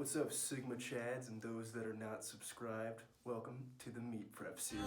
What's up, Sigma Chads and those that are not subscribed? Welcome to the Meat Prep series.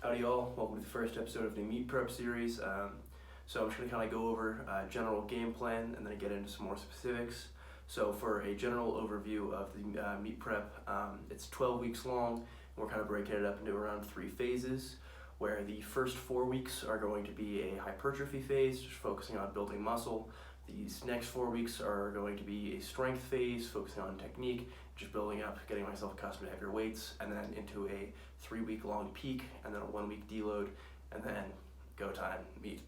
Howdy y'all, welcome to the first episode of the Meat Prep series. So I'm just going to kind of go over a general game plan and then get into some more specifics. So for a general overview of the meat prep, it's 12 weeks long, and we're kind of breaking it up into around 3 phases, where the first 4 weeks are going to be a hypertrophy phase, just focusing on building muscle. These next 4 weeks are going to be a strength phase, focusing on technique, just building up, getting myself accustomed to heavier weights, and then into a 3-week long peak, and then a 1-week deload, and then go time, meet.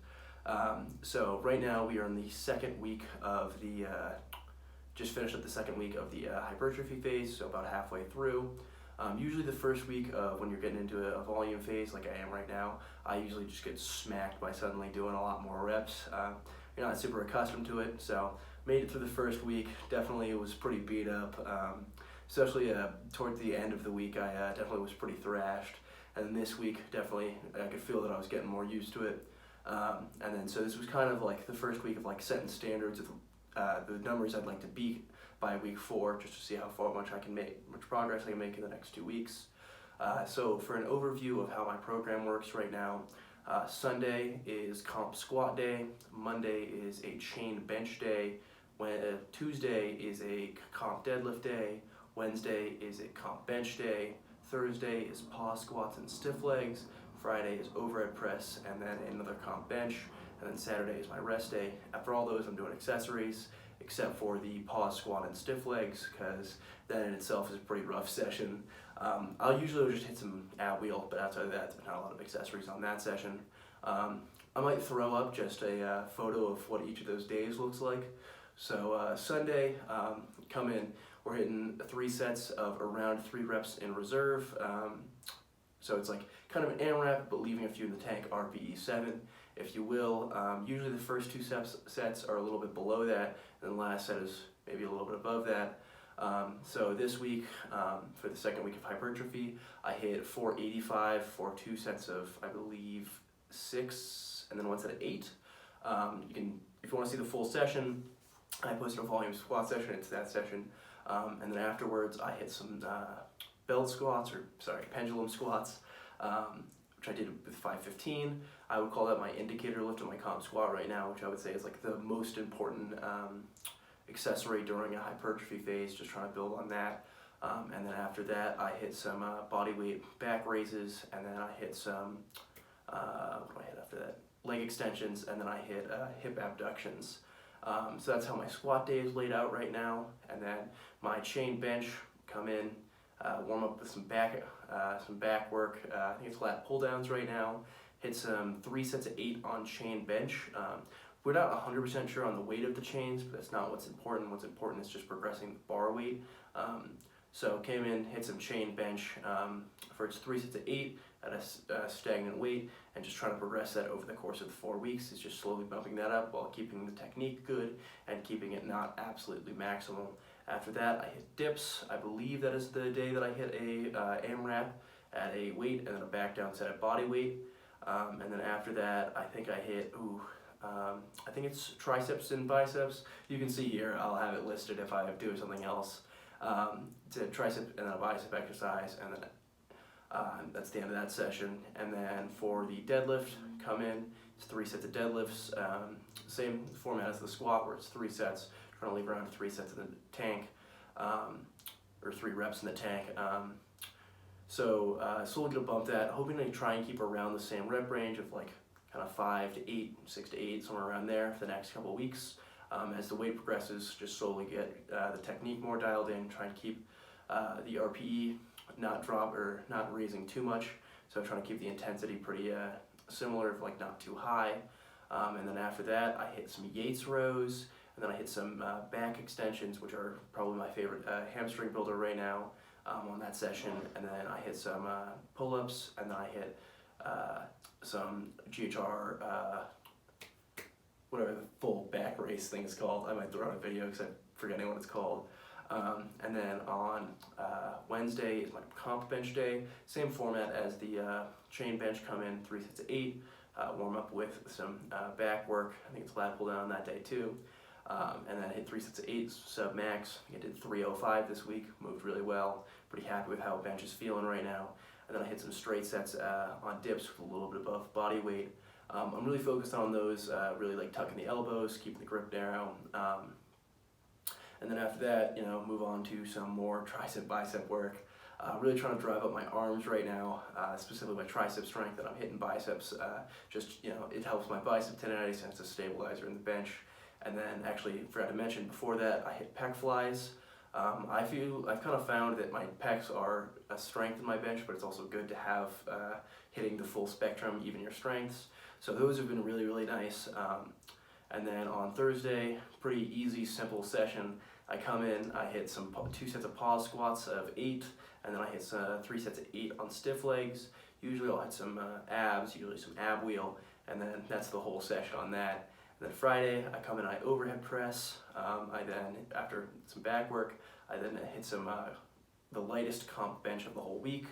So right now we are in the second week of the, just finished up the second week of the hypertrophy phase, so about halfway through. Usually the first week of when you're getting into a volume phase like I am right now, I usually just get smacked by suddenly doing a lot more reps. You're not super accustomed to it, so made it through the first week. Definitely was pretty beat up, especially towards the end of the week. I definitely was pretty thrashed, and this week definitely I could feel that I was getting more used to it. And then so this was kind of like the first week of like setting standards of the numbers I'd like to beat by week 4, just to see how much progress I can make in the next 2 weeks. So for an overview of how my program works right now, Sunday is comp squat day, Monday is a chain bench day, Tuesday is a comp deadlift day, Wednesday is a comp bench day, Thursday is pause squats and stiff legs, Friday is overhead press, and then another comp bench, and then Saturday is my rest day. After all those, I'm doing accessories, except for the pause squat and stiff legs, because that in itself is a pretty rough session. I'll usually just hit some ab wheel, but outside of that, there's not a lot of accessories on that session. I might throw up just a photo of what each of those days looks like. So Sunday, come in, we're hitting 3 sets of around 3 reps in reserve. So it's like kind of an AMRAP, but leaving a few in the tank, RPE 7, if you will. Usually the first 2 sets are a little bit below that, and the last set is maybe a little bit above that. So this week, for the second week of hypertrophy, I hit 485 for 2 sets of, I believe, 6, and then 1 set of 8. If you want to see the full session, I posted a volume squat session, it's that session. And then afterwards, I hit some pendulum squats, which I did with 515. I would call that my indicator lift of my comp squat right now, which I would say is like the most important accessory during a hypertrophy phase, just trying to build on that. And then after that, I hit some body weight back raises, and then I hit some, what do I hit after that? Leg extensions, and then I hit hip abductions. So that's how my squat day is laid out right now. And then my chain bench, come in, warm up with some back work. I think it's lat pull downs right now. Hit some 3 sets of 8 on chain bench. We're not 100% sure on the weight of the chains, but that's not what's important. What's important is just progressing the bar weight. So came in, hit some chain bench for its 3 sets of 8 at a stagnant weight, and just trying to progress that over the course of the 4 weeks. Is just slowly bumping that up while keeping the technique good and keeping it not absolutely maximal. After that, I hit dips. I believe that is the day that I hit a AMRAP at a weight and then a back down set at body weight. And then after that, I think I hit, I think it's triceps and biceps. You can see here, I'll have it listed if I do something else. It's a tricep and then a bicep exercise, and then that's the end of that session. And then for the deadlift, come in, it's 3 sets of deadlifts. Same format as the squat, where it's 3 sets. Trying to leave around 3 sets in the tank, or 3 reps in the tank. So slowly gonna bump that, hoping to try and keep around the same rep range of like kind of 5 to 8, 6 to 8, somewhere around there for the next couple of weeks. As the weight progresses, just slowly get the technique more dialed in, try and keep the RPE not raising too much, So I'm trying to keep the intensity pretty similar, like not too high. And then after that, I hit some Yates rows, and then I hit some back extensions, which are probably my favorite hamstring builder right now on that session. And then I hit some pull-ups, and then I hit some GHR, whatever the full back race thing is called. I might throw out a video because I'm forgetting what it's called. And then on Wednesday is my comp bench day. Same format as the chain bench, come in 3 sets of 8, warm up with some back work. I think it's lat pull down that day too. And then I hit 3 sets of 8 sub max. I did 305 this week, moved really well. Pretty happy with how bench is feeling right now. And then I hit some straight sets on dips with a little bit above body weight. I'm really focused on those, really like tucking the elbows, keeping the grip narrow. And then after that, move on to some more tricep bicep work. Really trying to drive up my arms right now, specifically my tricep strength, and I'm hitting biceps. It helps my bicep tendonitis and it's a stabilizer in the bench. And then actually, forgot to mention before that, I hit pec flies. I've kind of found that my pecs are a strength in my bench, but it's also good to have hitting the full spectrum, even your strengths. So those have been really, really nice. And then on Thursday, pretty easy, simple session. I come in, I hit 2 sets of pause squats of 8, and then I hit 3 sets of 8 on stiff legs. Usually I'll hit some abs, usually some ab wheel, and then that's the whole session on that. And then Friday, I come in, I overhead press. I then, after some back work, I then hit some the lightest comp bench of the whole week,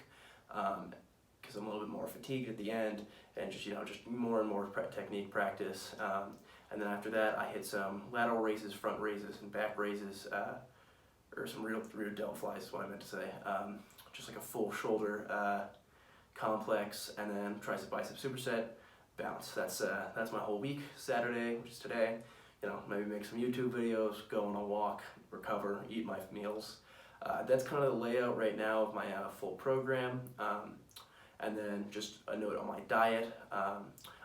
because I'm a little bit more fatigued at the end, and just more and more technique practice. And then after that, I hit some lateral raises, front raises, and back raises, or some rear delt flies is what I meant to say. Just like a full shoulder complex, and then tricep bicep superset, bounce. That's my whole week. Saturday, which is today, maybe make some YouTube videos, go on a walk, recover, eat my meals. That's kind of the layout right now of my full program. And then just a note on my diet.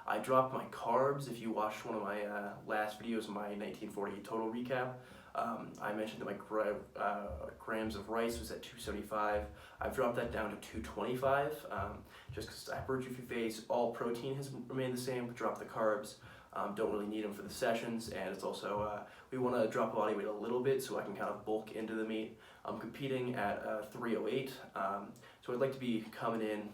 I dropped my carbs. If you watched one of my last videos, my 1948 total recap, I mentioned that my grams of rice was at 275. I've dropped that down to 225, just because hypertrophy phase, all protein has remained the same, but drop the carbs. Don't really need them for the sessions, and it's also, we want to drop body weight a little bit so I can kind of bulk into the meet. I'm competing at 308, so I'd like to be coming in,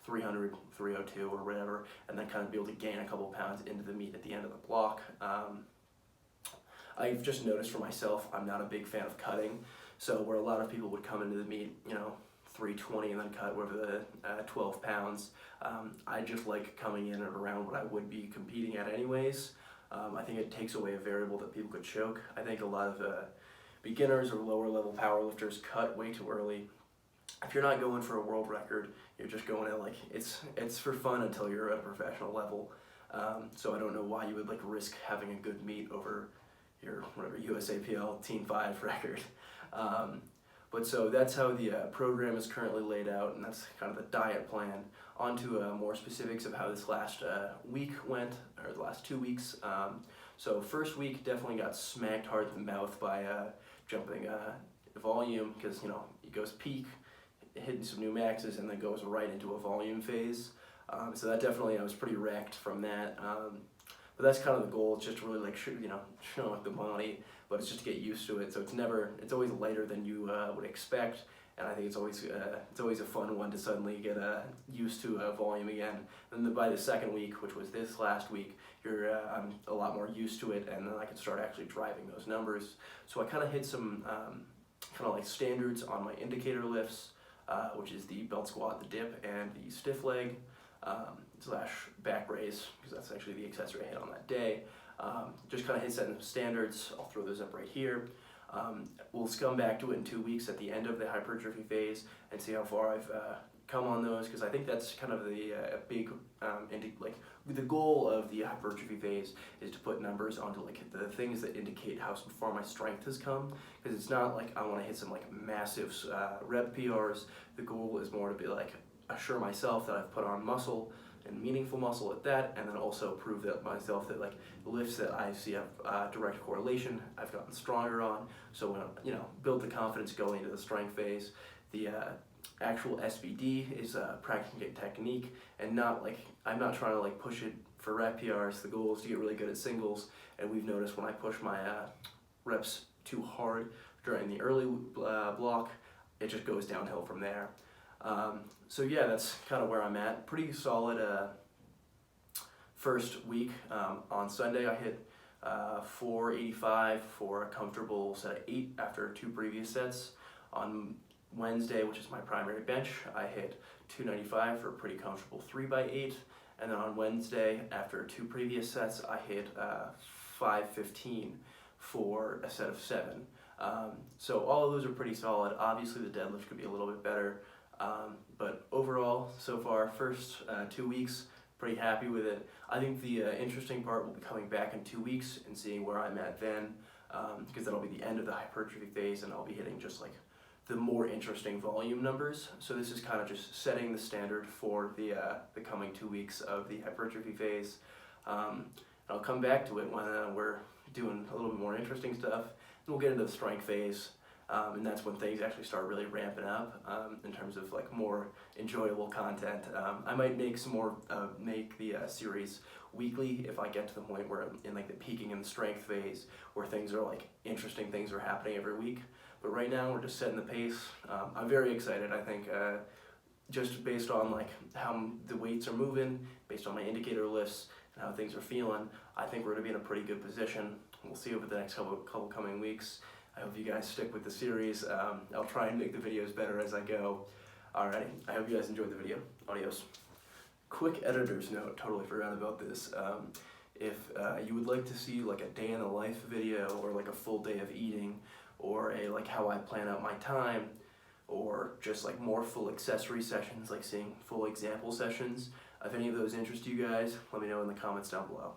300, 302 or whatever, and then kind of be able to gain a couple pounds into the meet at the end of the block. I've just noticed for myself, I'm not a big fan of cutting, so where a lot of people would come into the meet, 320 and then cut whatever the 12 pounds, I just like coming in at around what I would be competing at anyways. I think it takes away a variable that people could choke. I think a lot of beginners or lower level powerlifters cut way too early. If you're not going for a world record, you're just going at it's for fun until you're at a professional level. So I don't know why you would risk having a good meet over your whatever USAPL Team 5 record. But so that's how the program is currently laid out, and that's kind of the diet plan. On to more specifics of how this last week went, or the last 2 weeks. So first week definitely got smacked hard in the mouth by jumping volume, because it goes peak, hitting some new maxes, and then goes right into a volume phase. So that definitely, I was pretty wrecked from that. But that's kind of the goal. It's just really showing up the body, but it's just to get used to it. So it's always lighter than you would expect, and I think it's always a fun one to suddenly get used to volume again. And then by the second week, which was this last week, I'm a lot more used to it, and then I can start actually driving those numbers. So I kind of hit some kind of standards on my indicator lifts, which is the belt squat, the dip, and the stiff leg. / back raise, because that's actually the accessory I hit on that day. Just kind of hit setting standards. I'll throw those up right here. We'll come back to it in 2 weeks at the end of the hypertrophy phase and see how far I've come on those, because I think that's kind of the big the goal of the hypertrophy phase is to put numbers onto the things that indicate how far my strength has come, because it's not I want to hit some massive rep PRs. The goal is more to be assure myself that I've put on muscle, and meaningful muscle at that, and then also prove that myself that the lifts that I see have direct correlation, I've gotten stronger on. So build the confidence going into the strength phase. The actual SBD is practicing technique, and not like, I'm not trying to like push it for rep PRs. The goal is to get really good at singles, and we've noticed when I push my reps too hard during the early block, it just goes downhill from there. So yeah, that's kind of where I'm at. Pretty solid first week. On Sunday I hit 485 for a comfortable set of 8 after 2 previous sets. On Wednesday, which is my primary bench, I hit 295 for a pretty comfortable 3x8. And then on Wednesday, after 2 previous sets, I hit 515 for a set of 7. So all of those are pretty solid. Obviously the deadlift could be a little bit better, but overall, so far, first 2 weeks, pretty happy with it. I think the interesting part will be coming back in 2 weeks and seeing where I'm at then, because that'll be the end of the hypertrophy phase, and I'll be hitting just like the more interesting volume numbers. So this is kind of just setting the standard for the coming 2 weeks of the hypertrophy phase. I'll come back to it when we're doing a little bit more interesting stuff, and we'll get into the strength phase, and that's when things actually start really ramping up in terms of like more enjoyable content. I might make some more, make the series weekly if I get to the point where I'm in like the peaking in the strength phase, where things are like interesting things are happening every week. But right now we're just setting the pace. I'm very excited. I think just based on like how the weights are moving, based on my indicator lifts and how things are feeling, I think we're gonna be in a pretty good position. We'll see over the next couple coming weeks. I hope you guys stick with the series. I'll try and make the videos better as I go. Alrighty, I hope you guys enjoyed the video. Adios. Quick editor's note, totally forgot about this. If you would like to see like a day in the life video, or like a full day of eating, or a like how I plan out my time, or just like more full accessory sessions, like seeing full example sessions, if any of those interest you guys, let me know in the comments down below.